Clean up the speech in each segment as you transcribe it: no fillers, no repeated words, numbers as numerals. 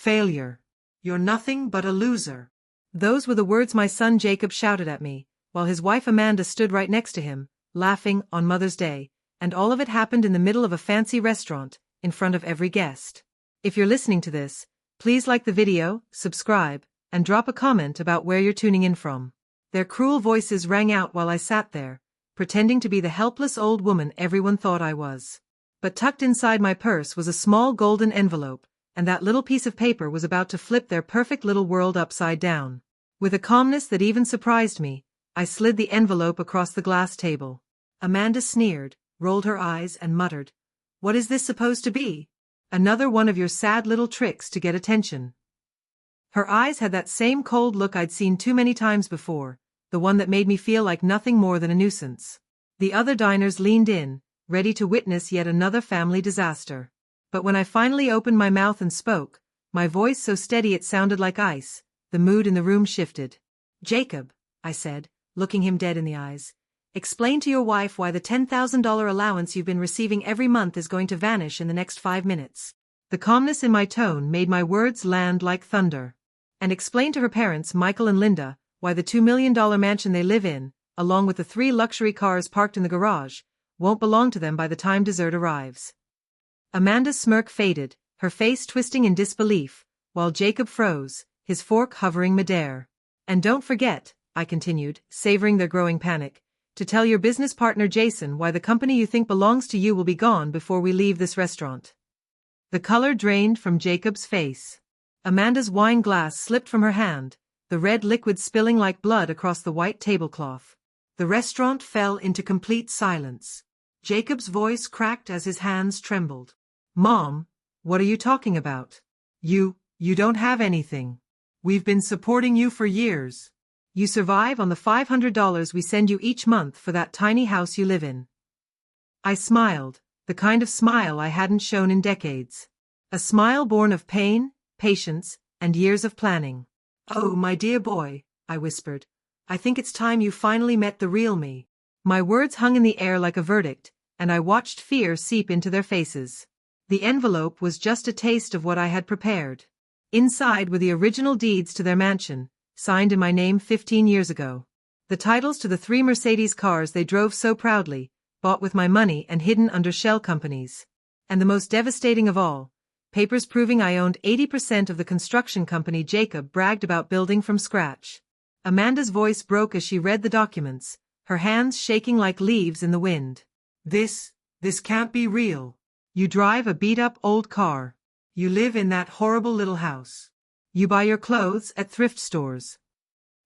failure. You're nothing but a loser." Those were the words my son Jacob shouted at me, while his wife Amanda stood right next to him, laughing, on Mother's Day, and all of it happened in the middle of a fancy restaurant, in front of every guest. If you're listening to this, please like the video, subscribe, and drop a comment about where you're tuning in from. Their cruel voices rang out while I sat there, pretending to be the helpless old woman everyone thought I was. But tucked inside my purse was a small golden envelope, and that little piece of paper was about to flip their perfect little world upside down. With a calmness that even surprised me, I slid the envelope across the glass table. Amanda sneered, rolled her eyes and muttered, "What is this supposed to be? Another one of your sad little tricks to get attention." Her eyes had that same cold look I'd seen too many times before, the one that made me feel like nothing more than a nuisance. The other diners leaned in, ready to witness yet another family disaster. But when I finally opened my mouth and spoke, my voice so steady it sounded like ice, the mood in the room shifted. "Jacob," I said, looking him dead in the eyes, "explain to your wife why the $10,000 allowance you've been receiving every month is going to vanish in the next 5 minutes. The calmness in my tone made my words land like thunder. "And explain to her parents, Michael and Linda, why the $2 million mansion they live in, along with the 3 luxury cars parked in the garage, won't belong to them by the time dessert arrives." Amanda's smirk faded, her face twisting in disbelief, while Jacob froze, his fork hovering midair. "And don't forget," I continued, savoring their growing panic, "to tell your business partner Jason why the company you think belongs to you will be gone before we leave this restaurant." The color drained from Jacob's face. Amanda's wine glass slipped from her hand, the red liquid spilling like blood across the white tablecloth. The restaurant fell into complete silence. Jacob's voice cracked as his hands trembled. "Mom, what are you talking about? You don't have anything. We've been supporting you for years. You survive on the $500 we send you each month for that tiny house you live in." I smiled, the kind of smile I hadn't shown in decades. A smile born of pain, patience, and years of planning. "Oh, my dear boy," I whispered, "I think it's time you finally met the real me." My words hung in the air like a verdict, and I watched fear seep into their faces. The envelope was just a taste of what I had prepared. Inside were the original deeds to their mansion, signed in my name 15 years ago. The titles to the 3 Mercedes cars they drove so proudly, bought with my money and hidden under shell companies. And the most devastating of all, papers proving I owned 80% of the construction company Jacob bragged about building from scratch. Amanda's voice broke as she read the documents, her hands shaking like leaves in the wind. This can't be real. You drive a beat-up old car. You live in that horrible little house. You buy your clothes at thrift stores."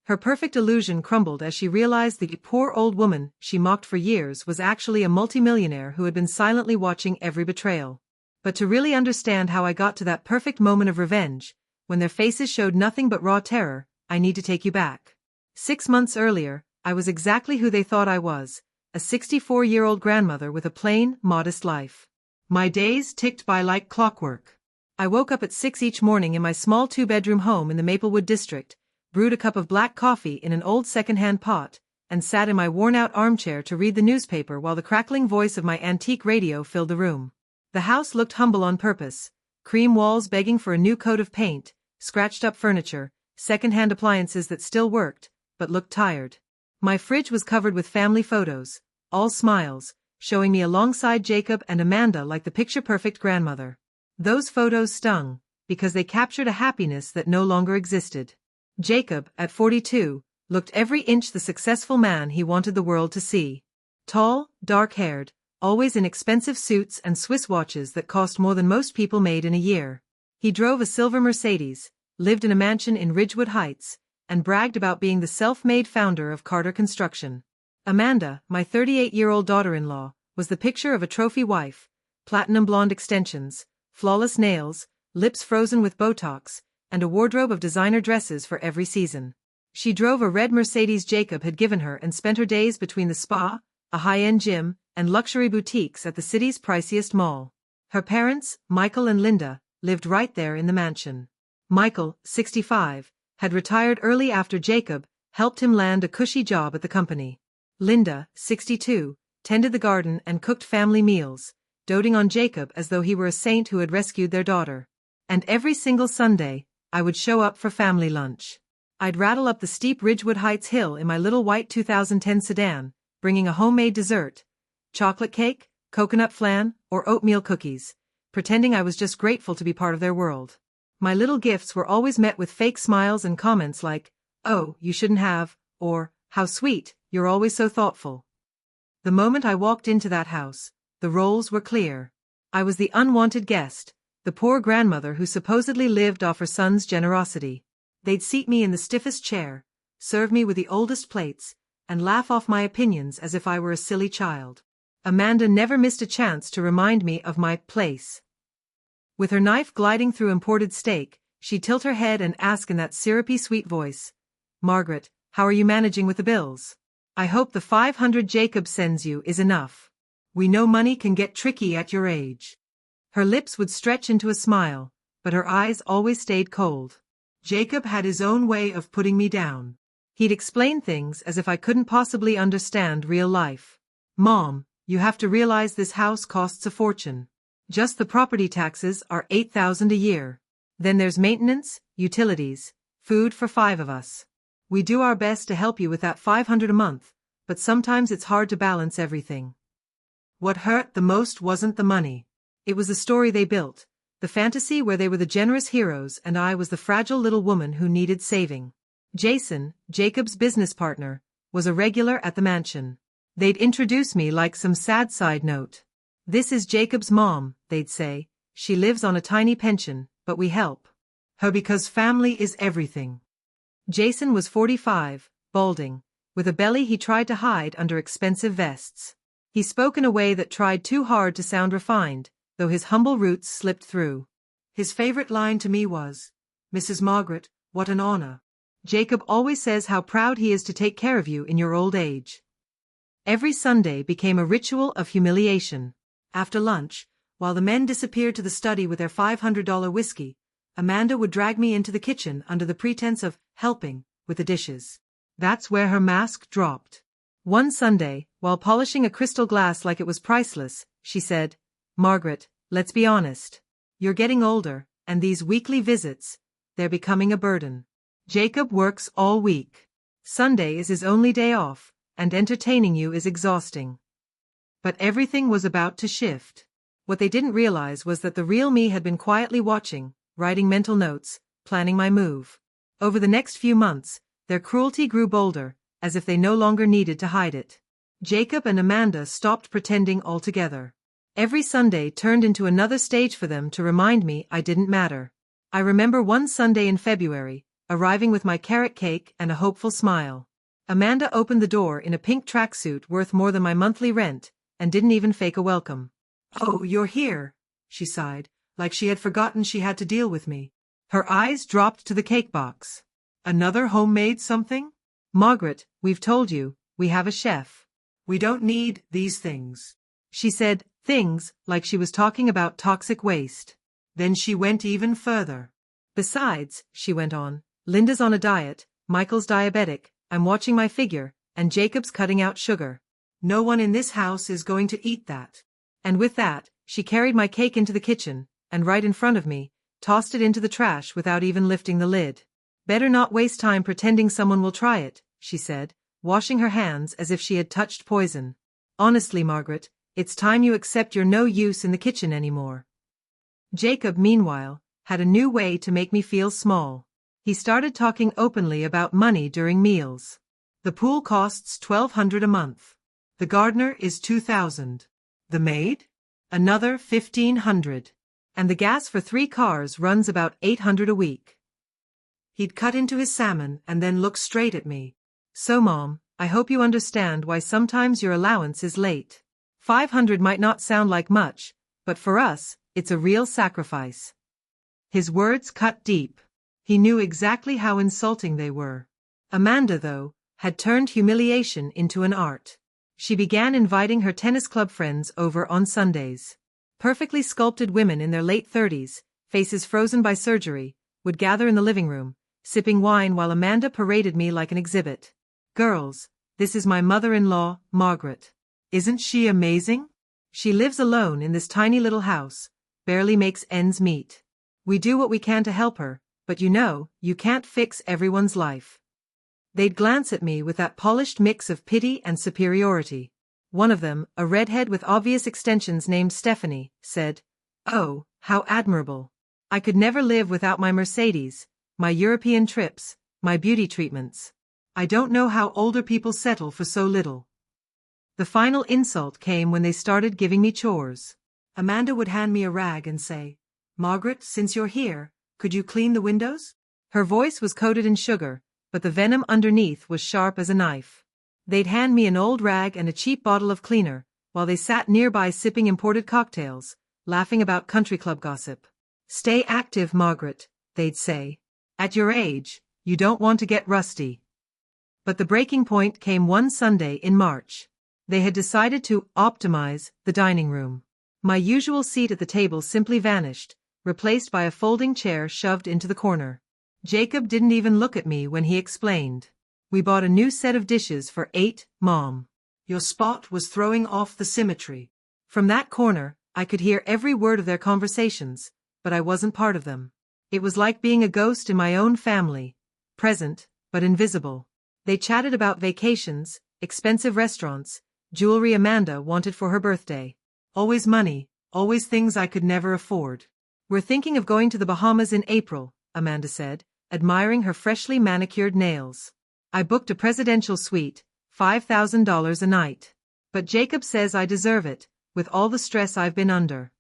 Her perfect illusion crumbled as she realized the poor old woman she mocked for years was actually a multimillionaire who had been silently watching every betrayal. But to really understand how I got to that perfect moment of revenge, when their faces showed nothing but raw terror, I need to take you back. 6 months earlier, I was exactly who they thought I was, a 64-year-old grandmother with a plain, modest life. My days ticked by like clockwork. I woke up at 6 each morning in my small 2-bedroom home in the Maplewood district, brewed a cup of black coffee in an old second-hand pot, and sat in my worn-out armchair to read the newspaper while the crackling voice of my antique radio filled the room. The house looked humble on purpose, cream walls begging for a new coat of paint, scratched-up furniture, second-hand appliances that still worked, but looked tired. My fridge was covered with family photos, all smiles, showing me alongside Jacob and Amanda like the picture-perfect grandmother. Those photos stung, because they captured a happiness that no longer existed. Jacob, at 42, looked every inch the successful man he wanted the world to see. Tall, dark-haired, always in expensive suits and Swiss watches that cost more than most people made in a year. He drove a silver Mercedes, lived in a mansion in Ridgewood Heights, and bragged about being the self-made founder of Carter Construction. Amanda, my 38-year-old daughter-in-law, was the picture of a trophy wife, platinum blonde extensions, flawless nails, lips frozen with Botox, and a wardrobe of designer dresses for every season. She drove a red Mercedes Jacob had given her and spent her days between the spa, a high-end gym, and luxury boutiques at the city's priciest mall. Her parents, Michael and Linda, lived right there in the mansion. Michael, 65, had retired early after Jacob helped him land a cushy job at the company. Linda, 62, tended the garden and cooked family meals, doting on Jacob as though he were a saint who had rescued their daughter. And every single Sunday, I would show up for family lunch. I'd rattle up the steep Ridgewood Heights hill in my little white 2010 sedan, bringing a homemade dessert, chocolate cake, coconut flan, or oatmeal cookies, pretending I was just grateful to be part of their world. My little gifts were always met with fake smiles and comments like, "Oh, you shouldn't have," or, "How sweet, you're always so thoughtful." The moment I walked into that house, the roles were clear. I was the unwanted guest, the poor grandmother who supposedly lived off her son's generosity. They'd seat me in the stiffest chair, serve me with the oldest plates, and laugh off my opinions as if I were a silly child. Amanda never missed a chance to remind me of my place. With her knife gliding through imported steak, she'd tilt her head and ask in that syrupy sweet voice, "Margaret, how are you managing with the bills? I hope the 500 Jacob sends you is enough. We know money can get tricky at your age." Her lips would stretch into a smile, but her eyes always stayed cold. Jacob had his own way of putting me down. He'd explain things as if I couldn't possibly understand real life. "Mom, you have to realize this house costs a fortune. Just the property taxes are $8,000 a year. Then there's maintenance, utilities, food for 5 of us. We do our best to help you with that $500 a month, but sometimes it's hard to balance everything." What hurt the most wasn't the money. It was the story they built, the fantasy where they were the generous heroes and I was the fragile little woman who needed saving. Jason, Jacob's business partner, was a regular at the mansion. They'd introduce me like some sad side note. "This is Jacob's mom," they'd say. "She lives on a tiny pension, but we help her because family is everything." Jason was 45, balding, with a belly he tried to hide under expensive vests. He spoke in a way that tried too hard to sound refined, though his humble roots slipped through. His favorite line to me was, "Mrs. Margaret, what an honor. Jacob always says how proud he is to take care of you in your old age." Every Sunday became a ritual of humiliation. After lunch, while the men disappeared to the study with their $500 whiskey, Amanda would drag me into the kitchen under the pretense of helping with the dishes. That's where her mask dropped. One Sunday, while polishing a crystal glass like it was priceless, she said, "Margaret, let's be honest. You're getting older, and these weekly visits, they're becoming a burden. Jacob works all week. Sunday is his only day off, and entertaining you is exhausting." But everything was about to shift. What they didn't realize was that the real me had been quietly watching, writing mental notes, planning my move. Over the next few months, their cruelty grew bolder, as if they no longer needed to hide it. Jacob and Amanda stopped pretending altogether. Every Sunday turned into another stage for them to remind me I didn't matter. I remember one Sunday in February, arriving with my carrot cake and a hopeful smile. Amanda opened the door in a pink tracksuit worth more than my monthly rent, and didn't even fake a welcome. "Oh, you're here," she sighed, like she had forgotten she had to deal with me. Her eyes dropped to the cake box. "Another homemade something?" "Margaret, we've told you, we have a chef. We don't need these things." She said things like she was talking about toxic waste. Then she went even further. "Besides," she went on, "Linda's on a diet, Michael's diabetic, I'm watching my figure, and Jacob's cutting out sugar. No one in this house is going to eat that." And with that, she carried my cake into the kitchen, and right in front of me, tossed it into the trash without even lifting the lid. "Better not waste time pretending someone will try it," she said, washing her hands as if she had touched poison. "Honestly, Margaret, it's time you accept you're no use in the kitchen anymore." Jacob, meanwhile, had a new way to make me feel small. He started talking openly about money during meals. "The pool costs $1,200 a month. The gardener is $2,000. The maid? Another $1,500. And the gas for 3 cars runs about $800 a week." He'd cut into his salmon and then look straight at me. "So Mom, I hope you understand why sometimes your allowance is late. $500 might not sound like much, but for us, it's a real sacrifice." His words cut deep. He knew exactly how insulting they were. Amanda, though, had turned humiliation into an art. She began inviting her tennis club friends over on Sundays. Perfectly sculpted women in their late 30s, faces frozen by surgery, would gather in the living room, sipping wine while Amanda paraded me like an exhibit. "Girls, this is my mother-in-law, Margaret. Isn't she amazing? She lives alone in this tiny little house, barely makes ends meet. We do what we can to help her, but you can't fix everyone's life. They'd glance at me with that polished mix of pity and superiority. One of them, a redhead with obvious extensions named Stephanie, said, "Oh, how admirable. I could never live without my Mercedes, my European trips, my beauty treatments. I don't know how older people settle for so little." The final insult came when they started giving me chores. Amanda would hand me a rag and say, "Margaret, since you're here, could you clean the windows?" Her voice was coated in sugar, but the venom underneath was sharp as a knife. They'd hand me an old rag and a cheap bottle of cleaner, while they sat nearby sipping imported cocktails, laughing about country club gossip. "Stay active, Margaret," they'd say. "At your age, you don't want to get rusty." But the breaking point came one Sunday in March. They had decided to optimize the dining room. My usual seat at the table simply vanished, replaced by a folding chair shoved into the corner. Jacob didn't even look at me when he explained. "We bought a new set of dishes for 8, Mom. Your spot was throwing off the symmetry." From that corner, I could hear every word of their conversations, but I wasn't part of them. It was like being a ghost in my own family, present, but invisible. They chatted about vacations, expensive restaurants, jewelry Amanda wanted for her birthday. Always money, always things I could never afford. "We're thinking of going to the Bahamas in April," Amanda said, admiring her freshly manicured nails. "I booked a presidential suite, $5,000 a night. But Jacob says I deserve it, with all the stress I've been under."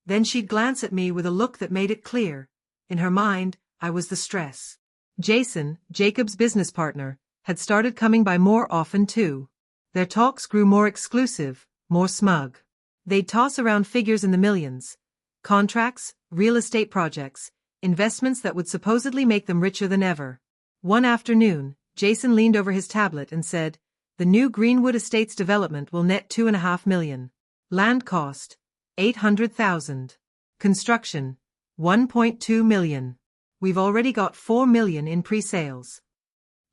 Then she'd glance at me with a look that made it clear. In her mind, I was the stress. Jason, Jacob's business partner, had started coming by more often too. Their talks grew more exclusive, more smug. They'd toss around figures in the millions. Contracts, real estate projects, investments that would supposedly make them richer than ever. One afternoon, Jason leaned over his tablet and said, "The new Greenwood Estates development will net $2.5 million. Land cost, $800,000. Construction, $1.2 million. We've already got $4 million in pre-sales."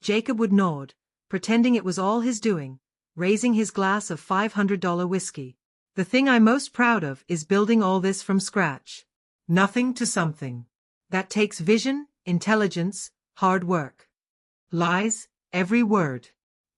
Jacob would nod, pretending it was all his doing, raising his glass of $500 whiskey. "The thing I'm most proud of is building all this from scratch. Nothing to something. That takes vision, intelligence, hard work." Lies, every word.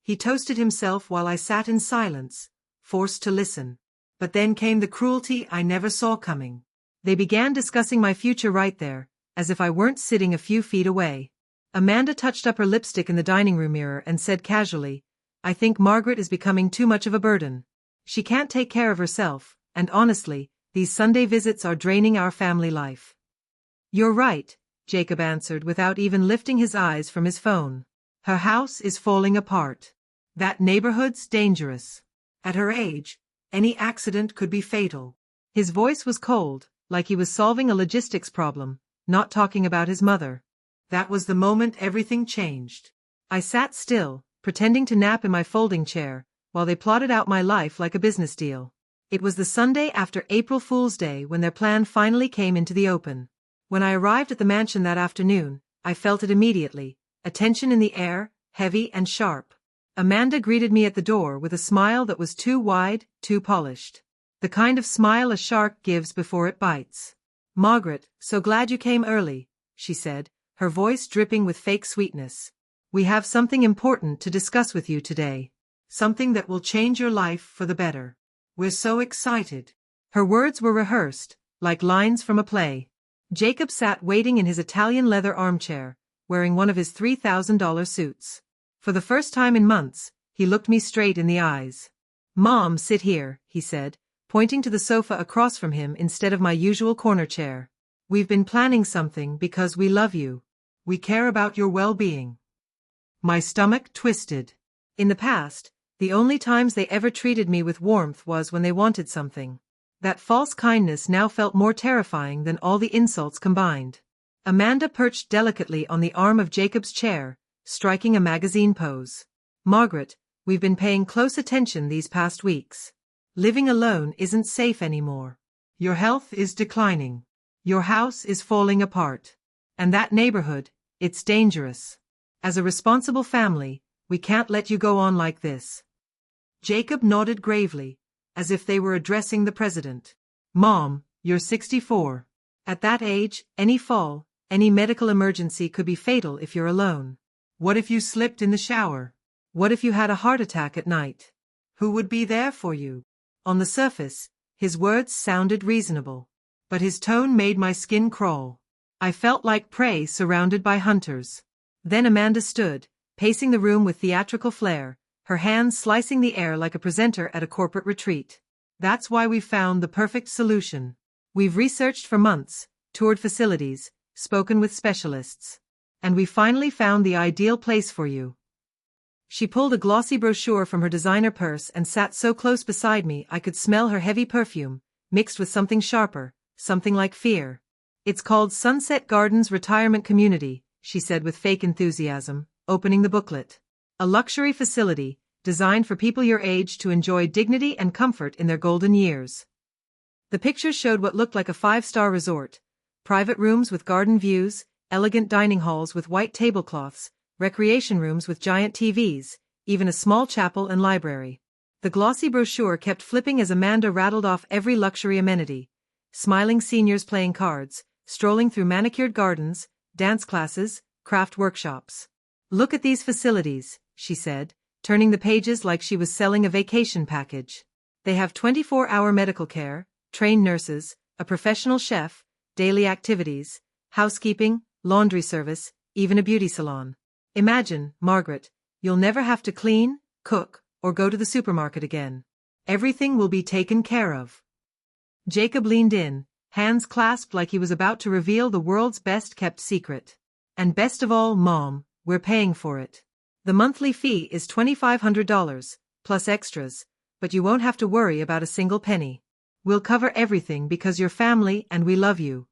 He toasted himself while I sat in silence, forced to listen. But then came the cruelty I never saw coming. They began discussing my future right there, as if I weren't sitting a few feet away. Amanda touched up her lipstick in the dining room mirror and said casually, "I think Margaret is becoming too much of a burden. She can't take care of herself, and honestly, these Sunday visits are draining our family life." "You're right," Jacob answered without even lifting his eyes from his phone. "Her house is falling apart. That neighborhood's dangerous. At her age, any accident could be fatal." His voice was cold, like he was solving a logistics problem, not talking about his mother. That was the moment everything changed. I sat still, pretending to nap in my folding chair, while they plotted out my life like a business deal. It was the Sunday after April Fool's Day when their plan finally came into the open. When I arrived at the mansion that afternoon, I felt it immediately, a tension in the air, heavy and sharp. Amanda greeted me at the door with a smile that was too wide, too polished. The kind of smile a shark gives before it bites. "Margaret, so glad you came early," she said, her voice dripping with fake sweetness. "We have something important to discuss with you today. Something that will change your life for the better. We're so excited." Her words were rehearsed, like lines from a play. Jacob sat waiting in his Italian leather armchair, wearing one of his $3,000 suits. For the first time in months, he looked me straight in the eyes. "Mom, sit here," he said, pointing to the sofa across from him instead of my usual corner chair. "We've been planning something because we love you. We care about your well-being." My stomach twisted. In the past, the only times they ever treated me with warmth was when they wanted something. That false kindness now felt more terrifying than all the insults combined. Amanda perched delicately on the arm of Jacob's chair, striking a magazine pose. "Margaret, we've been paying close attention these past weeks. Living alone isn't safe anymore. Your health is declining. Your house is falling apart. And that neighborhood, it's dangerous. As a responsible family, we can't let you go on like this." Jacob nodded gravely, as if they were addressing the president. "Mom, you're 64. At that age, any fall, any medical emergency could be fatal if you're alone. What if you slipped in the shower? What if you had a heart attack at night? Who would be there for you? On the surface, his words sounded reasonable. But his tone made my skin crawl. I felt like prey surrounded by hunters. Then Amanda stood, pacing the room with theatrical flair, her hands slicing the air like a presenter at a corporate retreat. That's why we found the perfect solution. We've researched for months, toured facilities, spoken with specialists. And we finally found the ideal place for you. She pulled a glossy brochure from her designer purse and sat so close beside me I could smell her heavy perfume, mixed with something sharper, something like fear. It's called Sunset Gardens Retirement Community, she said with fake enthusiasm, opening the booklet. A luxury facility, designed for people your age to enjoy dignity and comfort in their golden years. The pictures showed what looked like a 5-star resort. Private rooms with garden views, elegant dining halls with white tablecloths, recreation rooms with giant TVs, even a small chapel and library. The glossy brochure kept flipping as Amanda rattled off every luxury amenity. Smiling seniors playing cards, strolling through manicured gardens, dance classes, craft workshops. Look at these facilities, she said, turning the pages like she was selling a vacation package. They have 24-hour medical care, trained nurses, a professional chef, daily activities, housekeeping, laundry service, even a beauty salon. Imagine, Margaret, you'll never have to clean, cook, or go to the supermarket again. Everything will be taken care of. Jacob leaned in, hands clasped like he was about to reveal the world's best-kept secret. And best of all, Mom, we're paying for it. The monthly fee is $2,500, plus extras, but you won't have to worry about a single penny. We'll cover everything because you're family and we love you.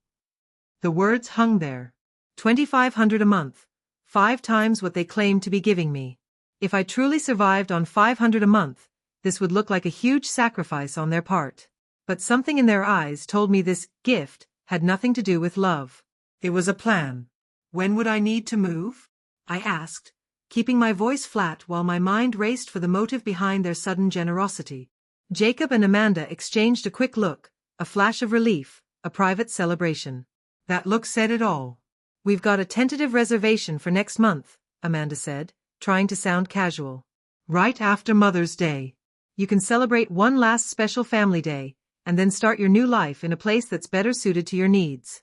The words hung there. $2,500 a month. 5 times what they claimed to be giving me. If I truly survived on $500 a month, this would look like a huge sacrifice on their part. But something in their eyes told me this gift had nothing to do with love. It was a plan. When would I need to move? I asked, keeping my voice flat while my mind raced for the motive behind their sudden generosity. Jacob and Amanda exchanged a quick look, a flash of relief, a private celebration. That look said it all. We've got a tentative reservation for next month, Amanda said, trying to sound casual. Right after Mother's Day. You can celebrate one last special family day, and then start your new life in a place that's better suited to your needs.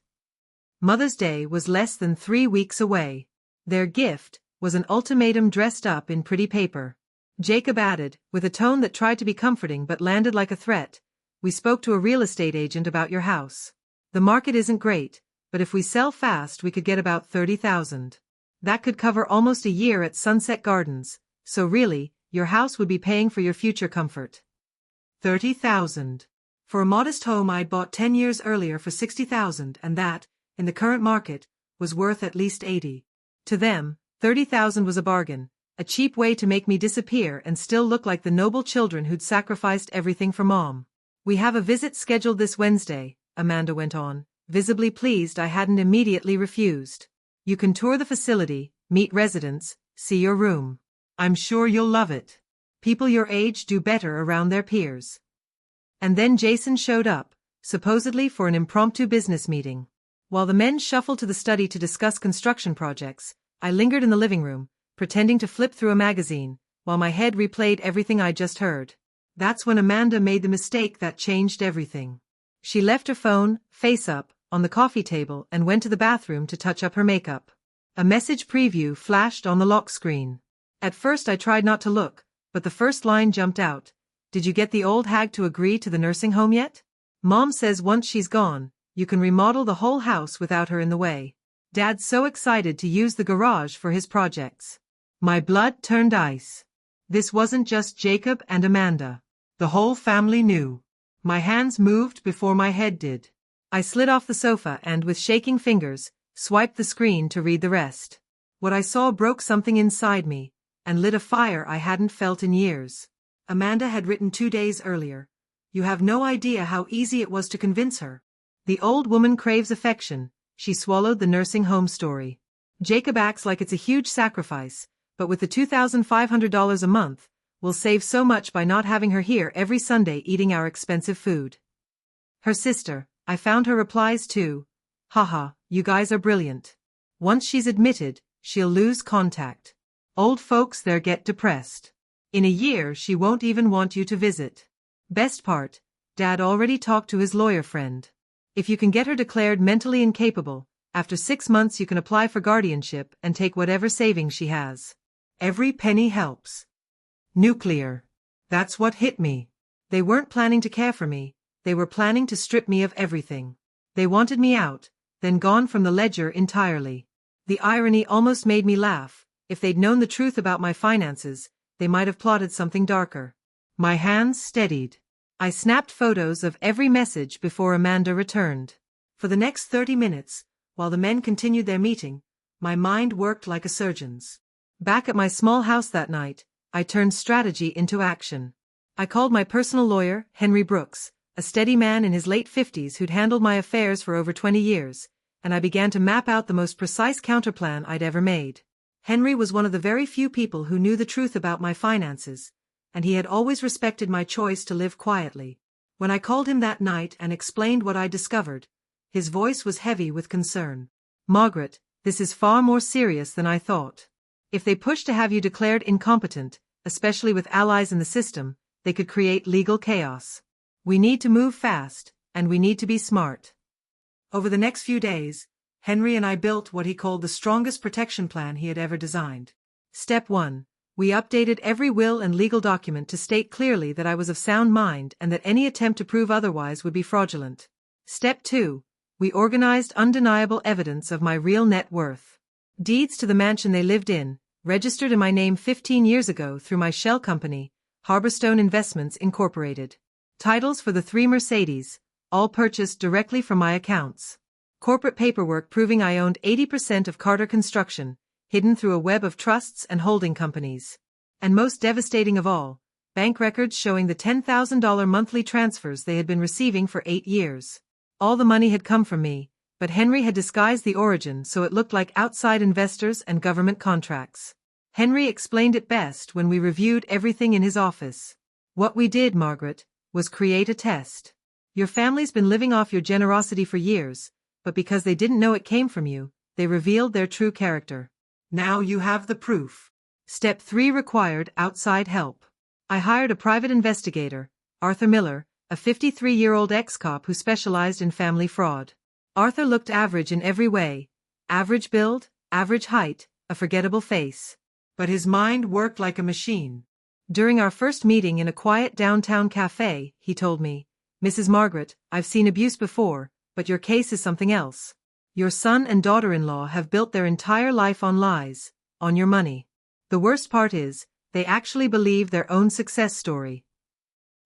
Mother's Day was less than 3 weeks away. Their gift was an ultimatum dressed up in pretty paper. Jacob added, with a tone that tried to be comforting but landed like a threat, "We spoke to a real estate agent about your house. The market isn't great, but if we sell fast we could get about $30,000. That could cover almost a year at Sunset Gardens, so really, your house would be paying for your future comfort." $30,000. For a modest home I'd bought 10 years earlier for $60,000 and that, in the current market, was worth at least $80,000. To them, $30,000 was a bargain, a cheap way to make me disappear and still look like the noble children who'd sacrificed everything for Mom. "We have a visit scheduled this Wednesday," Amanda went on, visibly pleased I hadn't immediately refused. "You can tour the facility, meet residents, see your room. I'm sure you'll love it. People your age do better around their peers." And then Jason showed up, supposedly for an impromptu business meeting. While the men shuffled to the study to discuss construction projects, I lingered in the living room, pretending to flip through a magazine, while my head replayed everything I'd just heard. That's when Amanda made the mistake that changed everything. She left her phone, face up, on the coffee table and went to the bathroom to touch up her makeup. A message preview flashed on the lock screen. At first I tried not to look, but the first line jumped out. "Did you get the old hag to agree to the nursing home yet? Mom says once she's gone, you can remodel the whole house without her in the way. Dad's so excited to use the garage for his projects." My blood turned ice. This wasn't just Jacob and Amanda. The whole family knew. My hands moved before my head did. I slid off the sofa and, with shaking fingers, swiped the screen to read the rest. What I saw broke something inside me, and lit a fire I hadn't felt in years. Amanda had written 2 days earlier. "You have no idea how easy it was to convince her. The old woman craves affection." She swallowed the nursing home story. "Jacob acts like it's a huge sacrifice, but with the $2,500 a month, we'll save so much by not having her here every Sunday eating our expensive food." Her sister, I found her replies too, Haha, you guys are brilliant. Once she's admitted, she'll lose contact. Old folks there get depressed. In a year she won't even want you to visit. Best part, Dad already talked to his lawyer friend. If you can get her declared mentally incapable, after 6 months you can apply for guardianship and take whatever savings she has. Every penny helps. Nuclear. That's what hit me. They weren't planning to care for me, they were planning to strip me of everything. They wanted me out, then gone from the ledger entirely. The irony almost made me laugh. If they'd known the truth about my finances, they might have plotted something darker. My hands steadied. I snapped photos of every message before Amanda returned. For the next 30 minutes, while the men continued their meeting, my mind worked like a surgeon's. Back at my small house that night, I turned strategy into action. I called my personal lawyer, Henry Brooks, a steady man in his late 50s who'd handled my affairs for over 20 years, and I began to map out the most precise counterplan I'd ever made. Henry was one of the very few people who knew the truth about my finances, and he had always respected my choice to live quietly. When I called him that night and explained what I'd discovered, his voice was heavy with concern. Margaret, this is far more serious than I thought. If they push to have you declared incompetent, especially with allies in the system, they could create legal chaos. We need to move fast, and we need to be smart. Over the next few days, Henry and I built what he called the strongest protection plan he had ever designed. Step 1. We updated every will and legal document to state clearly that I was of sound mind and that any attempt to prove otherwise would be fraudulent. Step 2. We organized undeniable evidence of my real net worth. Deeds to the mansion they lived in, registered in my name 15 years ago through my shell company, Harborstone Investments Incorporated. Titles for the 3 Mercedes, all purchased directly from my accounts. Corporate paperwork proving I owned 80% of Carter Construction, hidden through a web of trusts and holding companies. And most devastating of all, bank records showing the $10,000 monthly transfers they had been receiving for 8 years. All the money had come from me, but Henry had disguised the origin so it looked like outside investors and government contracts. Henry explained it best when we reviewed everything in his office. What we did, Margaret, was create a test. Your family's been living off your generosity for years, but because they didn't know it came from you, they revealed their true character. Now you have the proof. Step 3 required outside help. I hired a private investigator, Arthur Miller, a 53-year-old ex-cop who specialized in family fraud. Arthur looked average in every way. Average build, average height, a forgettable face. But his mind worked like a machine. During our first meeting in a quiet downtown cafe, he told me, "Mrs. Margaret, I've seen abuse before, but your case is something else. Your son and daughter-in-law have built their entire life on lies, on your money. The worst part is, they actually believe their own success story."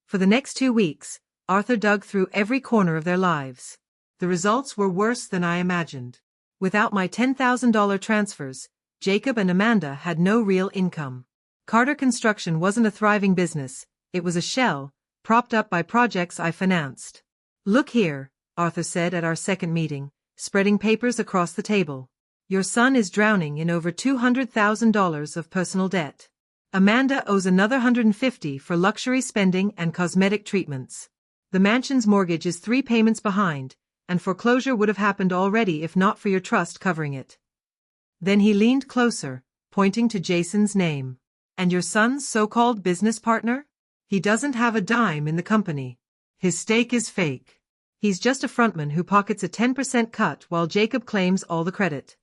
For the next 2 weeks, Arthur dug through every corner of their lives. The results were worse than I imagined. Without my $10,000 transfers, Jacob and Amanda had no real income. Carter Construction wasn't a thriving business, it was a shell, propped up by projects I financed. "Look here," Arthur said at our second meeting, spreading papers across the table. "Your son is drowning in over $200,000 of personal debt. Amanda owes another $150,000 for luxury spending and cosmetic treatments. The mansion's mortgage is 3 payments behind, and foreclosure would have happened already if not for your trust covering it." Then he leaned closer, pointing to Jason's name. "And your son's so-called business partner? He doesn't have a dime in the company. His stake is fake. He's just a frontman who pockets a 10% cut while Jacob claims all the credit."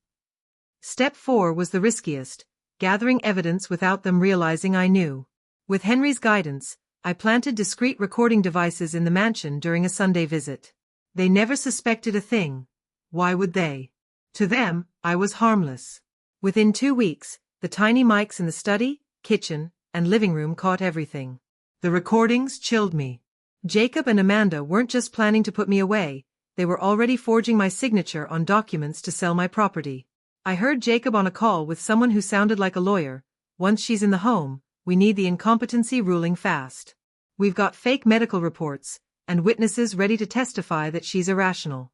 Step 4 was the riskiest, gathering evidence without them realizing I knew. With Henry's guidance, I planted discreet recording devices in the mansion during a Sunday visit. They never suspected a thing. Why would they? To them, I was harmless. Within 2 weeks, the tiny mics in the study, kitchen, and living room caught everything. The recordings chilled me. Jacob and Amanda weren't just planning to put me away, they were already forging my signature on documents to sell my property. I heard Jacob on a call with someone who sounded like a lawyer. "Once she's in the home, we need the incompetency ruling fast. We've got fake medical reports, and witnesses ready to testify that she's irrational."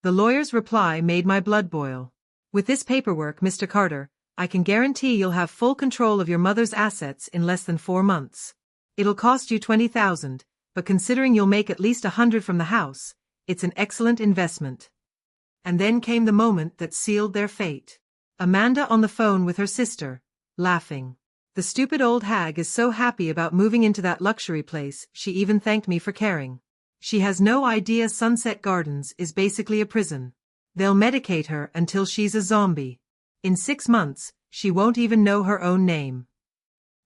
The lawyer's reply made my blood boil. "With this paperwork, Mr. Carter, I can guarantee you'll have full control of your mother's assets in less than 4 months. It'll cost you $20,000, but considering you'll make at least $100 from the house, it's an excellent investment." And then came the moment that sealed their fate. Amanda on the phone with her sister, laughing. The stupid old hag is so happy about moving into that luxury place, she even thanked me for caring. She has no idea Sunset Gardens is basically a prison. They'll medicate her until she's a zombie. In 6 months, she won't even know her own name.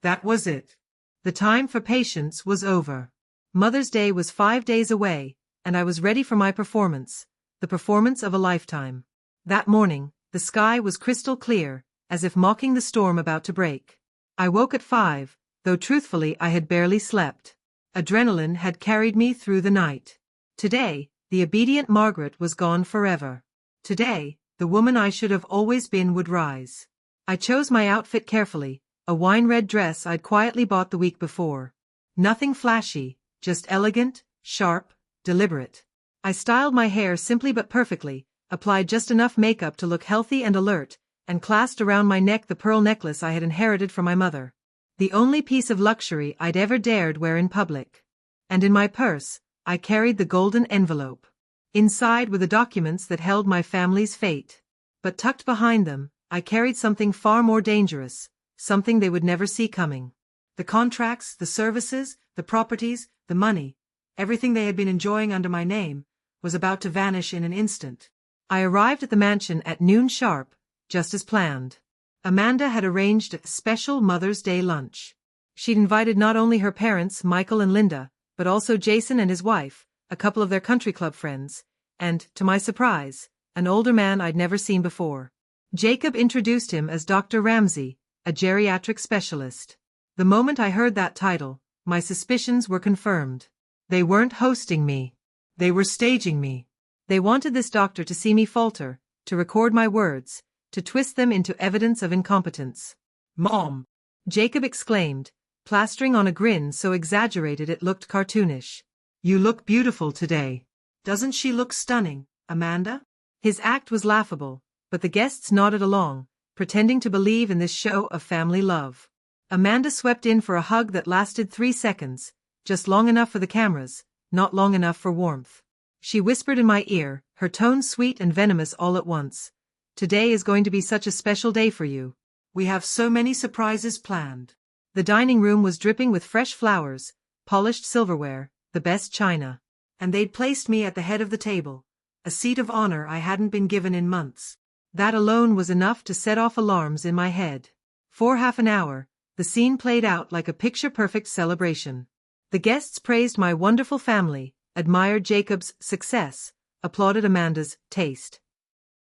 That was it. The time for patience was over. Mother's Day was 5 days away, and I was ready for my performance, the performance of a lifetime. That morning, the sky was crystal clear, as if mocking the storm about to break. I woke at 5, though truthfully I had barely slept. Adrenaline had carried me through the night. Today, the obedient Margaret was gone forever. Today, the woman I should have always been would rise. I chose my outfit carefully, a wine-red dress I'd quietly bought the week before. Nothing flashy, just elegant, sharp, deliberate. I styled my hair simply but perfectly, applied just enough makeup to look healthy and alert, and clasped around my neck the pearl necklace I had inherited from my mother. The only piece of luxury I'd ever dared wear in public. And in my purse, I carried the golden envelope. Inside were the documents that held my family's fate. But tucked behind them, I carried something far more dangerous, something they would never see coming. The contracts, the services, the properties, the money, everything they had been enjoying under my name, was about to vanish in an instant. I arrived at the mansion at noon sharp, just as planned. Amanda had arranged a special Mother's Day lunch. She'd invited not only her parents, Michael and Linda, but also Jason and his wife, a couple of their country club friends, and, to my surprise, an older man I'd never seen before. Jacob introduced him as Dr. Ramsey, a geriatric specialist. The moment I heard that title, my suspicions were confirmed. They weren't hosting me. They were staging me. They wanted this doctor to see me falter, to record my words, to twist them into evidence of incompetence. "Mom!" Jacob exclaimed, plastering on a grin so exaggerated it looked cartoonish. "You look beautiful today. Doesn't she look stunning, Amanda?" His act was laughable, but the guests nodded along, pretending to believe in this show of family love. Amanda swept in for a hug that lasted 3 seconds, just long enough for the cameras, not long enough for warmth. She whispered in my ear, her tone sweet and venomous all at once. "Today is going to be such a special day for you. We have so many surprises planned." The dining room was dripping with fresh flowers, polished silverware, the best china. And they'd placed me at the head of the table, a seat of honor I hadn't been given in months. That alone was enough to set off alarms in my head. For half an hour, the scene played out like a picture-perfect celebration. The guests praised my wonderful family, admired Jacob's success, applauded Amanda's taste.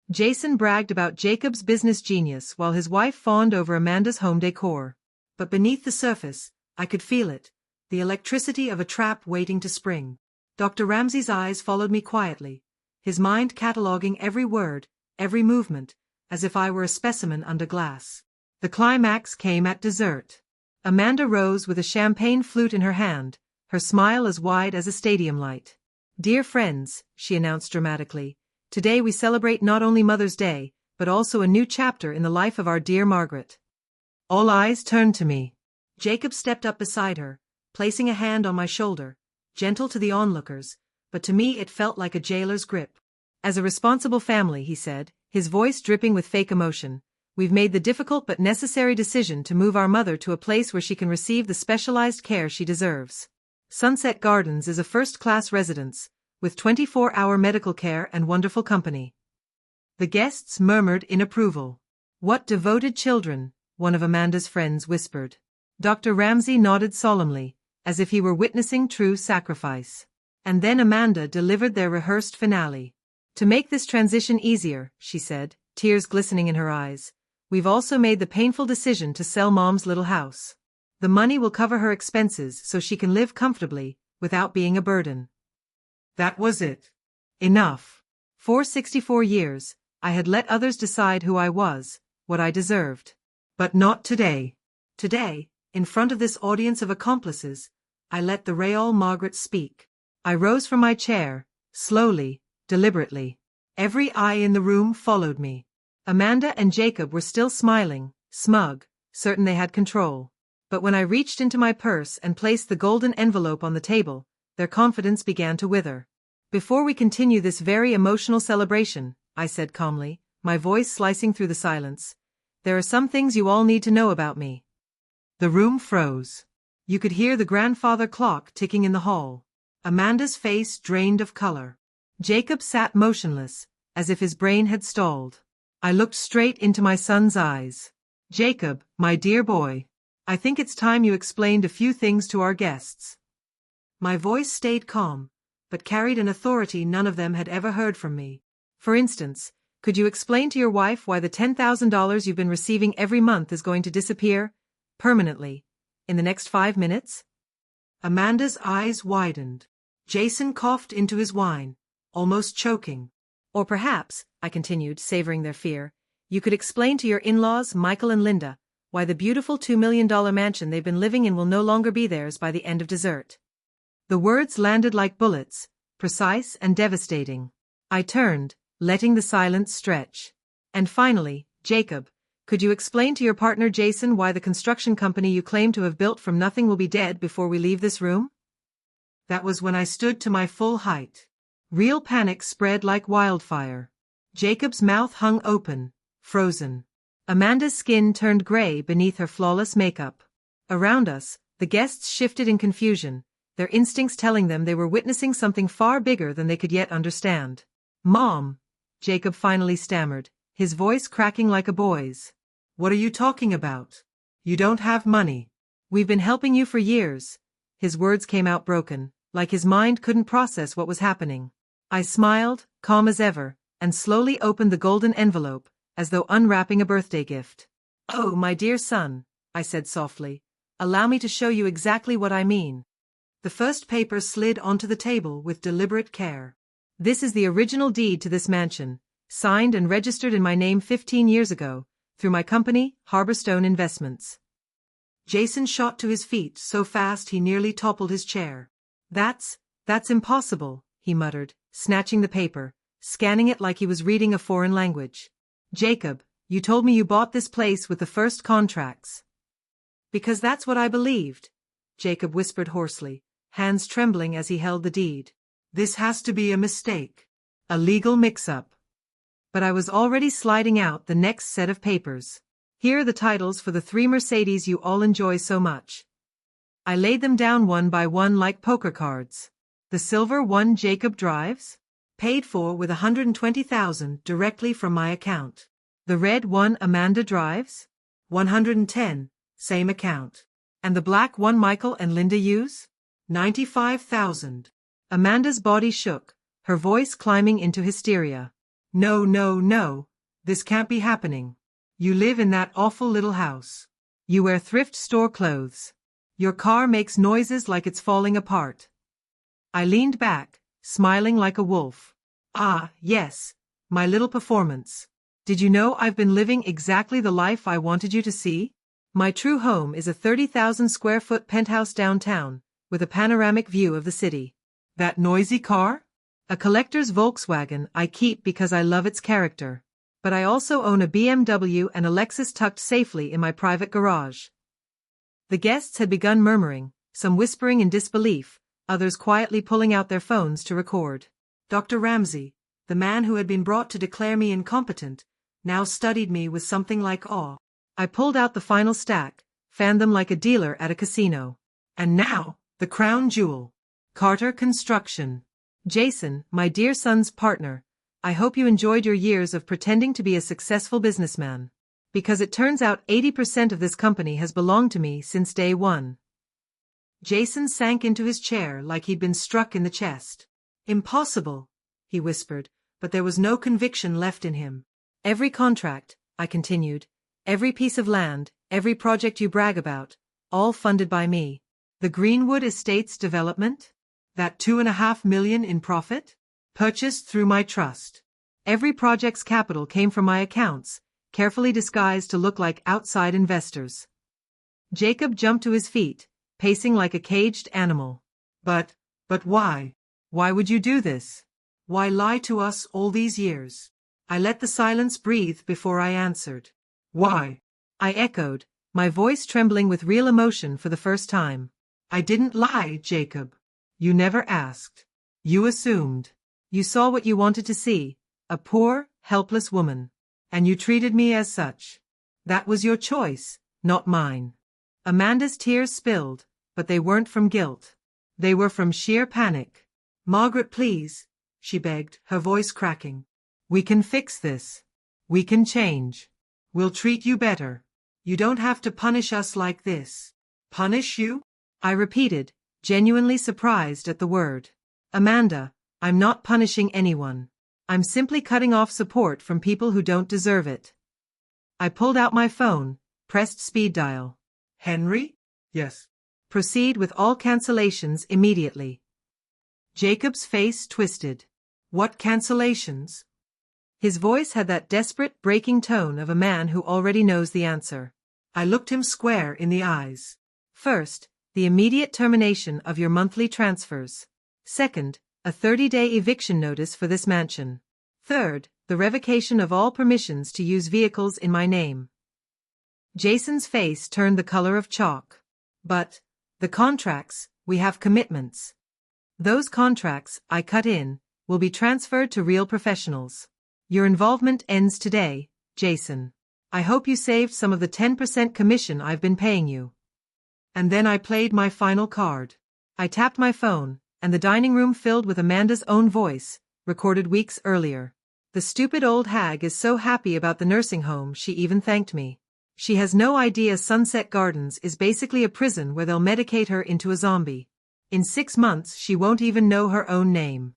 Jason bragged about Jacob's business genius while his wife fawned over Amanda's home decor. But beneath the surface, I could feel it, the electricity of a trap waiting to spring. Dr. Ramsey's eyes followed me quietly, his mind cataloging every word, every movement, as if I were a specimen under glass. The climax came at dessert. Amanda rose with a champagne flute in her hand, her smile as wide as a stadium light. "Dear friends," she announced dramatically, "today we celebrate not only Mother's Day, but also a new chapter in the life of our dear Margaret." All eyes turned to me. Jacob stepped up beside her, placing a hand on my shoulder, gentle to the onlookers, but to me it felt like a jailer's grip. "As a responsible family," he said, his voice dripping with fake emotion, "we've made the difficult but necessary decision to move our mother to a place where she can receive the specialized care she deserves. Sunset Gardens is a first-class residence, with 24-hour medical care and wonderful company." The guests murmured in approval. "What devoted children," one of Amanda's friends whispered. Dr. Ramsey nodded solemnly, as if he were witnessing true sacrifice. And then Amanda delivered their rehearsed finale. "To make this transition easier," she said, tears glistening in her eyes, "we've also made the painful decision to sell Mom's little house. The money will cover her expenses so she can live comfortably, without being a burden." That was it. Enough. For 64 years, I had let others decide who I was, what I deserved. But not today. Today, in front of this audience of accomplices, I let the real Margaret speak. I rose from my chair, slowly, deliberately. Every eye in the room followed me. Amanda and Jacob were still smiling, smug, certain they had control. But when I reached into my purse and placed the golden envelope on the table, their confidence began to wither. "Before we continue this very emotional celebration," I said calmly, my voice slicing through the silence. There are some things you all need to know about me. The room froze. You could hear the grandfather clock ticking in the hall. Amanda's face drained of color. Jacob sat motionless, as if his brain had stalled. I looked straight into my son's eyes. Jacob, my dear boy, I think it's time you explained a few things to our guests. My voice stayed calm, but carried an authority none of them had ever heard from me. For instance, could you explain to your wife why the $10,000 you've been receiving every month is going to disappear, permanently, in the next 5 minutes? Amanda's eyes widened. Jason coughed into his wine, almost choking. Or perhaps, I continued, savoring their fear, you could explain to your in-laws, Michael and Linda, why the beautiful $2 million mansion they've been living in will no longer be theirs by the end of dessert. The words landed like bullets, precise and devastating. I turned, letting the silence stretch. And finally, Jacob, could you explain to your partner Jason why the construction company you claim to have built from nothing will be dead before we leave this room? That was when I stood to my full height. Real panic spread like wildfire. Jacob's mouth hung open, frozen. Amanda's skin turned gray beneath her flawless makeup. Around us, the guests shifted in confusion, their instincts telling them they were witnessing something far bigger than they could yet understand. Mom, Jacob finally stammered, his voice cracking like a boy's. What are you talking about? You don't have money. We've been helping you for years. His words came out broken, like his mind couldn't process what was happening. I smiled, calm as ever, and slowly opened the golden envelope, as though unwrapping a birthday gift. Oh, my dear son, I said softly, allow me to show you exactly what I mean. The first paper slid onto the table with deliberate care. This is the original deed to this mansion, signed and registered in my name 15 years ago, through my company, Harborstone Investments. Jason shot to his feet so fast he nearly toppled his chair. That's impossible, he muttered, snatching the paper, scanning it like he was reading a foreign language. Jacob, you told me you bought this place with the first contracts. Because that's what I believed, Jacob whispered hoarsely, hands trembling as he held the deed. This has to be a mistake. A legal mix-up. But I was already sliding out the next set of papers. Here are the titles for the 3 Mercedes you all enjoy so much. I laid them down one by one like poker cards. The silver one Jacob drives, paid for with $120,000 directly from my account. The red one Amanda drives, $110,000, same account. And the black one Michael and Linda use, $95,000. Amanda's body shook, her voice climbing into hysteria. No, no, no, this can't be happening. You live in that awful little house. You wear thrift store clothes. Your car makes noises like it's falling apart. I leaned back, smiling like a wolf. Ah, yes, my little performance. Did you know I've been living exactly the life I wanted you to see? My true home is a 30,000 square foot penthouse downtown, with a panoramic view of the city. That noisy car? A collector's Volkswagen I keep because I love its character. But I also own a BMW and a Lexus tucked safely in my private garage. The guests had begun murmuring, some whispering in disbelief, others quietly pulling out their phones to record. Dr. Ramsay, the man who had been brought to declare me incompetent, now studied me with something like awe. I pulled out the final stack, fanned them like a dealer at a casino. And now, the crown jewel. Carter Construction. Jason, my dear son's partner, I hope you enjoyed your years of pretending to be a successful businessman. Because it turns out 80% of this company has belonged to me since day one. Jason sank into his chair like he'd been struck in the chest. Impossible, he whispered, but there was no conviction left in him. Every contract, I continued, every piece of land, every project you brag about, all funded by me. The Greenwood Estates development? That $2.5 million in profit? Purchased through my trust. Every project's capital came from my accounts, carefully disguised to look like outside investors. Jacob jumped to his feet, pacing like a caged animal. But why? Why would you do this? Why lie to us all these years? I let the silence breathe before I answered. Why? I echoed, my voice trembling with real emotion for the first time. I didn't lie, Jacob. You never asked. You assumed. You saw what you wanted to see, a poor, helpless woman. And you treated me as such. That was your choice, not mine. Amanda's tears spilled, but they weren't from guilt. They were from sheer panic. Margaret, please, she begged, her voice cracking. We can fix this. We can change. We'll treat you better. You don't have to punish us like this. Punish you? I repeated, genuinely surprised at the word. Amanda, I'm not punishing anyone. I'm simply cutting off support from people who don't deserve it. I pulled out my phone, pressed speed dial. Henry? Yes. Proceed with all cancellations immediately. Jacob's face twisted. What cancellations? His voice had that desperate, breaking tone of a man who already knows the answer. I looked him square in the eyes. First, the immediate termination of your monthly transfers. Second, a 30-day eviction notice for this mansion. Third, the revocation of all permissions to use vehicles in my name. Jason's face turned the color of chalk. But, the contracts, we have commitments. Those contracts, I cut in, will be transferred to real professionals. Your involvement ends today, Jason. I hope you saved some of the 10% commission I've been paying you. And then I played my final card. I tapped my phone, and the dining room filled with Amanda's own voice, recorded weeks earlier. The stupid old hag is so happy about the nursing home she even thanked me. She has no idea Sunset Gardens is basically a prison where they'll medicate her into a zombie. In 6 months she won't even know her own name.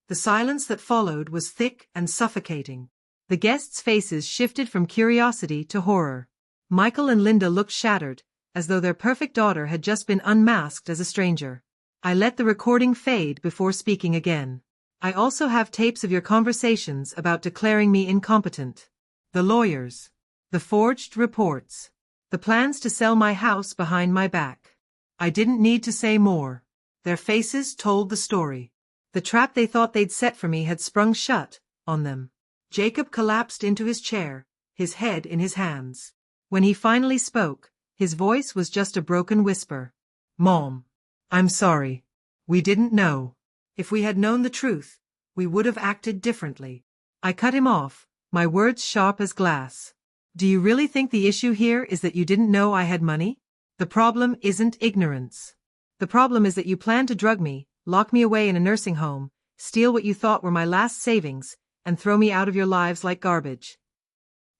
The silence that followed was thick and suffocating. The guests' faces shifted from curiosity to horror. Michael and Linda looked shattered, as though their perfect daughter had just been unmasked as a stranger. I let the recording fade before speaking again. I also have tapes of your conversations about declaring me incompetent. The lawyers. The forged reports. The plans to sell my house behind my back. I didn't need to say more. Their faces told the story. The trap they thought they'd set for me had sprung shut on them. Jacob collapsed into his chair, his head in his hands. When he finally spoke, his voice was just a broken whisper. Mom. I'm sorry. We didn't know. If we had known the truth, we would have acted differently. I cut him off, my words sharp as glass. Do you really think the issue here is that you didn't know I had money? The problem isn't ignorance. The problem is that you planned to drug me, lock me away in a nursing home, steal what you thought were my last savings, and throw me out of your lives like garbage.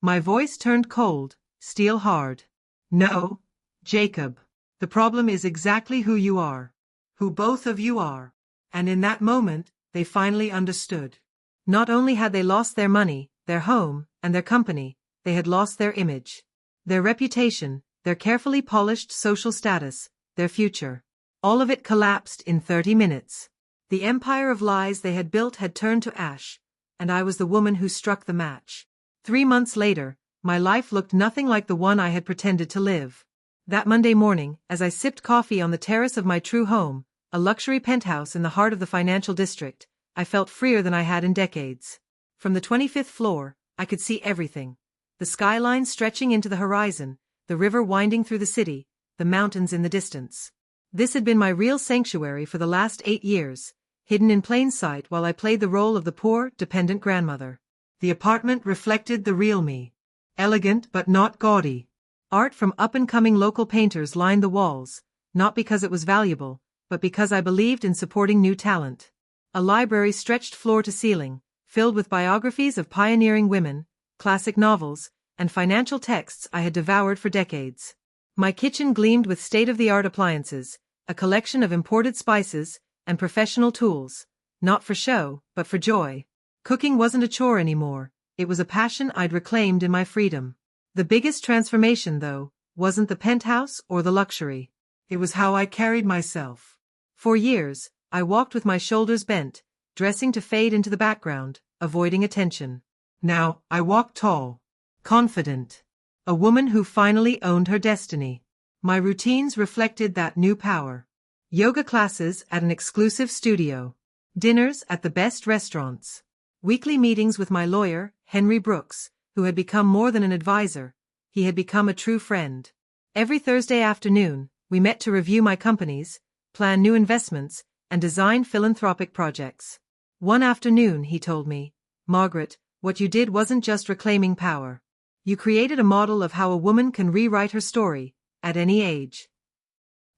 My voice turned cold, steel hard. No, Jacob. The problem is exactly who you are. Who both of you are. And in that moment, they finally understood. Not only had they lost their money, their home, and their company, they had lost their image. Their reputation, their carefully polished social status, their future. All of it collapsed in 30 minutes. The empire of lies they had built had turned to ash, and I was the woman who struck the match. 3 months later, my life looked nothing like the one I had pretended to live. That Monday morning, as I sipped coffee on the terrace of my true home, a luxury penthouse in the heart of the financial district, I felt freer than I had in decades. From the 25th floor, I could see everything. The skyline stretching into the horizon, the river winding through the city, the mountains in the distance. This had been my real sanctuary for the last 8 years, hidden in plain sight while I played the role of the poor, dependent grandmother. The apartment reflected the real me. Elegant but not gaudy. Art from up-and-coming local painters lined the walls, not because it was valuable, but because I believed in supporting new talent. A library stretched floor to ceiling, filled with biographies of pioneering women, classic novels, and financial texts I had devoured for decades. My kitchen gleamed with state-of-the-art appliances, a collection of imported spices, and professional tools, not for show, but for joy. Cooking wasn't a chore anymore, it was a passion I'd reclaimed in my freedom. The biggest transformation, though, wasn't the penthouse or the luxury. It was how I carried myself. For years, I walked with my shoulders bent, dressing to fade into the background, avoiding attention. Now, I walk tall, confident. A woman who finally owned her destiny. My routines reflected that new power. Yoga classes at an exclusive studio. Dinners at the best restaurants. Weekly meetings with my lawyer, Henry Brooks, who had become more than an advisor. He had become a true friend. Every Thursday afternoon, we met to review my companies, plan new investments, and design philanthropic projects. One afternoon, he told me, "Margaret, what you did wasn't just reclaiming power. You created a model of how a woman can rewrite her story, at any age.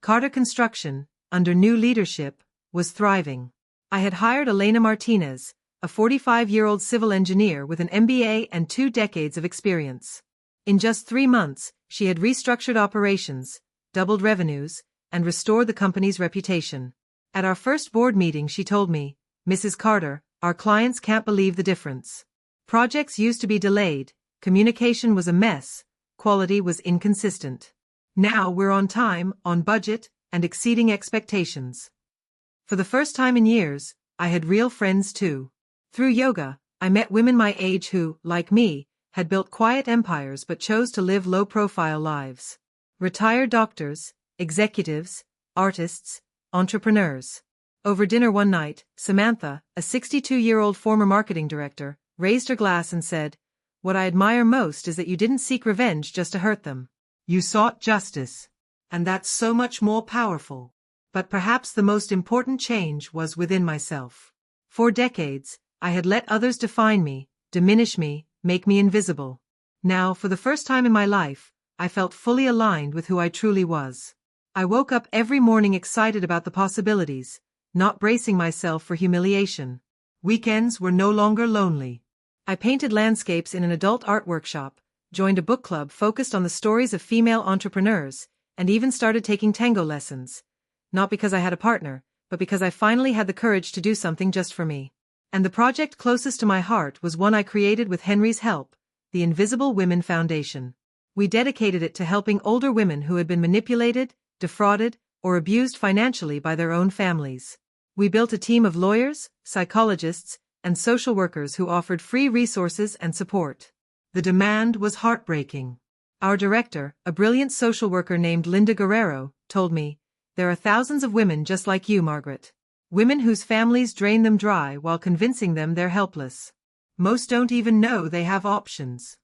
Carter Construction, under new leadership, was thriving. I had hired Elena Martinez, a 45-year-old civil engineer with an MBA and 2 decades of experience. In just 3 months, she had restructured operations, doubled revenues, and restored the company's reputation. At our first board meeting she told me, "Mrs. Carter, our clients can't believe the difference. Projects used to be delayed, communication was a mess, quality was inconsistent. Now we're on time, on budget, and exceeding expectations." For the first time in years, I had real friends too. Through yoga, I met women my age who, like me, had built quiet empires but chose to live low-profile lives. Retired doctors, executives, artists, entrepreneurs. Over dinner one night, Samantha, a 62-year-old former marketing director, raised her glass and said, "What I admire most is that you didn't seek revenge just to hurt them. You sought justice. And that's so much more powerful." But perhaps the most important change was within myself. For decades, I had let others define me, diminish me, make me invisible. Now, for the first time in my life, I felt fully aligned with who I truly was. I woke up every morning excited about the possibilities, not bracing myself for humiliation. Weekends were no longer lonely. I painted landscapes in an adult art workshop, joined a book club focused on the stories of female entrepreneurs, and even started taking tango lessons. Not because I had a partner, but because I finally had the courage to do something just for me. And the project closest to my heart was one I created with Henry's help, the Invisible Women Foundation. We dedicated it to helping older women who had been manipulated, defrauded, or abused financially by their own families. We built a team of lawyers, psychologists, and social workers who offered free resources and support. The demand was heartbreaking. Our director, a brilliant social worker named Linda Guerrero, told me, "There are thousands of women just like you, Margaret. Women whose families drain them dry while convincing them they're helpless. Most don't even know they have options."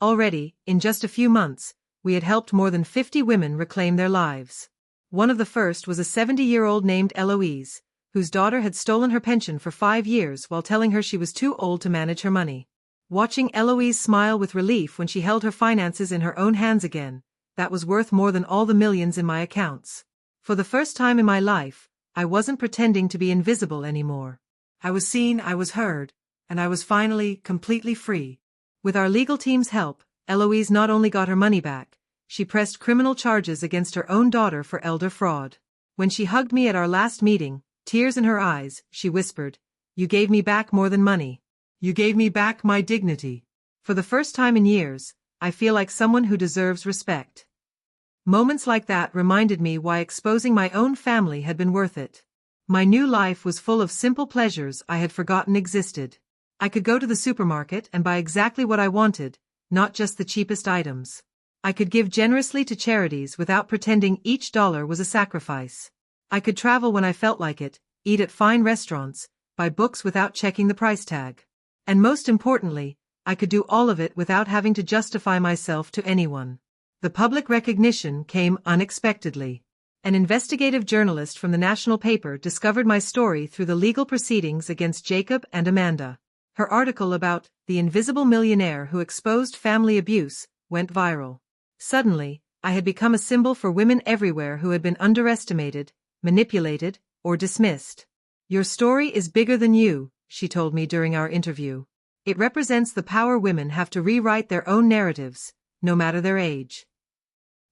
Already, in just a few months, we had helped more than 50 women reclaim their lives. One of the first was a 70-year-old named Eloise, whose daughter had stolen her pension for 5 years while telling her she was too old to manage her money. Watching Eloise smile with relief when she held her finances in her own hands again, that was worth more than all the millions in my accounts. For the first time in my life, I wasn't pretending to be invisible anymore. I was seen, I was heard, and I was finally completely free. With our legal team's help, Eloise not only got her money back, she pressed criminal charges against her own daughter for elder fraud. When she hugged me at our last meeting, tears in her eyes, she whispered, "You gave me back more than money. You gave me back my dignity." For the first time in years, I feel like someone who deserves respect. Moments like that reminded me why exposing my own family had been worth it. My new life was full of simple pleasures I had forgotten existed. I could go to the supermarket and buy exactly what I wanted, not just the cheapest items. I could give generously to charities without pretending each dollar was a sacrifice. I could travel when I felt like it, eat at fine restaurants, buy books without checking the price tag. And most importantly, I could do all of it without having to justify myself to anyone. The public recognition came unexpectedly. An investigative journalist from the national paper discovered my story through the legal proceedings against Jacob and Amanda. Her article about the invisible millionaire who exposed family abuse went viral. Suddenly, I had become a symbol for women everywhere who had been underestimated, manipulated, or dismissed. "Your story is bigger than you," she told me during our interview. "It represents the power women have to rewrite their own narratives, no matter their age."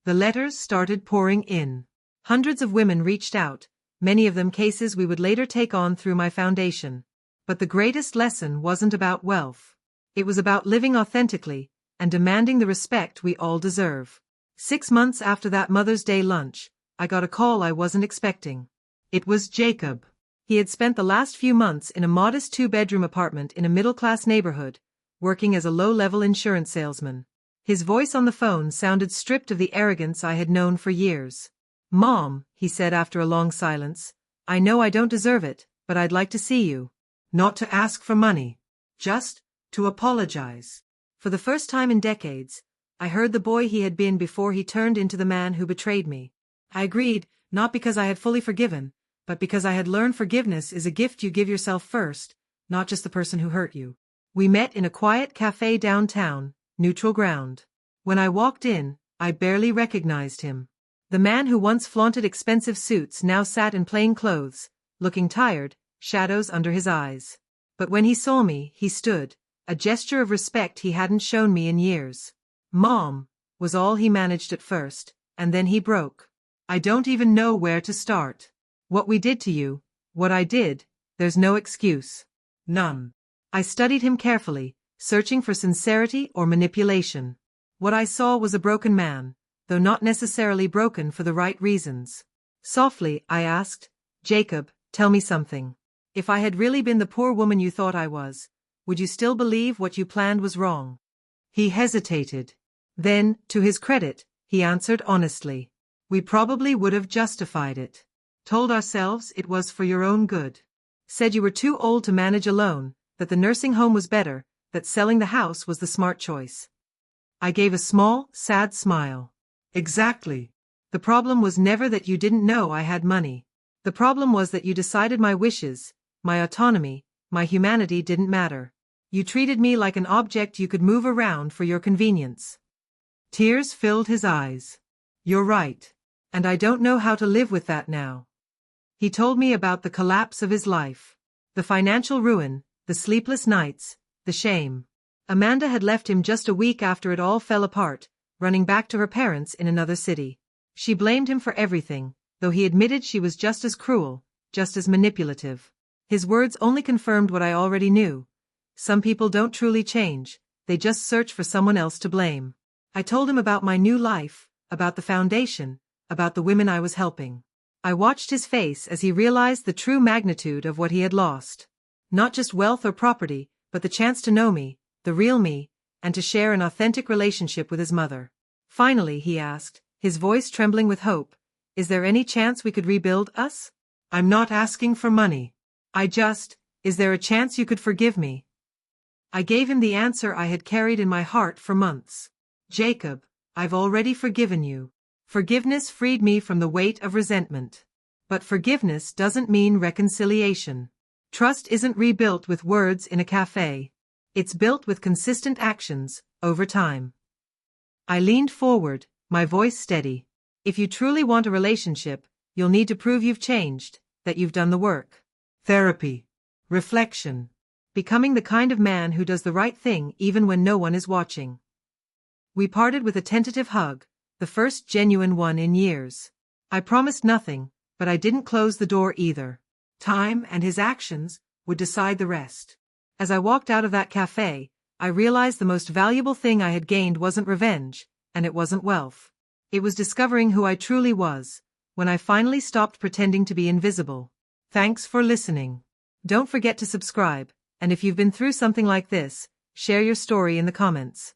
The letters started pouring in. Hundreds of women reached out, many of them cases we would later take on through my foundation. But the greatest lesson wasn't about wealth. It was about living authentically and demanding the respect we all deserve. 6 months after that Mother's Day lunch, I got a call I wasn't expecting. It was Jacob. He had spent the last few months in a modest 2-bedroom apartment in a middle-class neighborhood, working as a low-level insurance salesman. His voice on the phone sounded stripped of the arrogance I had known for years. "Mom," he said after a long silence, "I know I don't deserve it, but I'd like to see you. Not to ask for money. Just to apologize." For the first time in decades, I heard the boy he had been before he turned into the man who betrayed me. I agreed, not because I had fully forgiven, but because I had learned forgiveness is a gift you give yourself first, not just the person who hurt you. We met in a quiet cafe downtown, neutral ground. When I walked in, I barely recognized him. The man who once flaunted expensive suits now sat in plain clothes, looking tired, shadows under his eyes. But when he saw me, he stood, a gesture of respect he hadn't shown me in years. "Mom," was all he managed at first, and then he broke. "I don't even know where to start. What we did to you, what I did, there's no excuse. None." I studied him carefully, searching for sincerity or manipulation. What I saw was a broken man, though not necessarily broken for the right reasons. Softly, I asked, "Jacob, tell me something. If I had really been the poor woman you thought I was, would you still believe what you planned was wrong?" He hesitated. Then, to his credit, he answered honestly. "We probably would have justified it. Told ourselves it was for your own good. Said you were too old to manage alone, that the nursing home was better, that selling the house was the smart choice." I gave a small, sad smile. "Exactly. The problem was never that you didn't know I had money. The problem was that you decided my wishes, my autonomy, my humanity didn't matter. You treated me like an object you could move around for your convenience." Tears filled his eyes. "You're right. And I don't know how to live with that now." He told me about the collapse of his life. The financial ruin, the sleepless nights, the shame. Amanda had left him just a week after it all fell apart, running back to her parents in another city. She blamed him for everything, though he admitted she was just as cruel, just as manipulative. His words only confirmed what I already knew. Some people don't truly change, they just search for someone else to blame. I told him about my new life, about the foundation, about the women I was helping. I watched his face as he realized the true magnitude of what he had lost. Not just wealth or property, but the chance to know me, the real me, and to share an authentic relationship with his mother. Finally, he asked, his voice trembling with hope, "Is there any chance we could rebuild us? I'm not asking for money. Is there a chance you could forgive me?" I gave him the answer I had carried in my heart for months. "Jacob, I've already forgiven you. Forgiveness freed me from the weight of resentment. But forgiveness doesn't mean reconciliation. Trust isn't rebuilt with words in a cafe. It's built with consistent actions, over time." I leaned forward, my voice steady. "If you truly want a relationship, you'll need to prove you've changed, that you've done the work. Therapy. Reflection. Becoming the kind of man who does the right thing even when no one is watching." We parted with a tentative hug, the first genuine one in years. I promised nothing, but I didn't close the door either. Time and his actions would decide the rest. As I walked out of that cafe, I realized the most valuable thing I had gained wasn't revenge, and it wasn't wealth. It was discovering who I truly was, when I finally stopped pretending to be invisible. Thanks for listening. Don't forget to subscribe, and if you've been through something like this, share your story in the comments.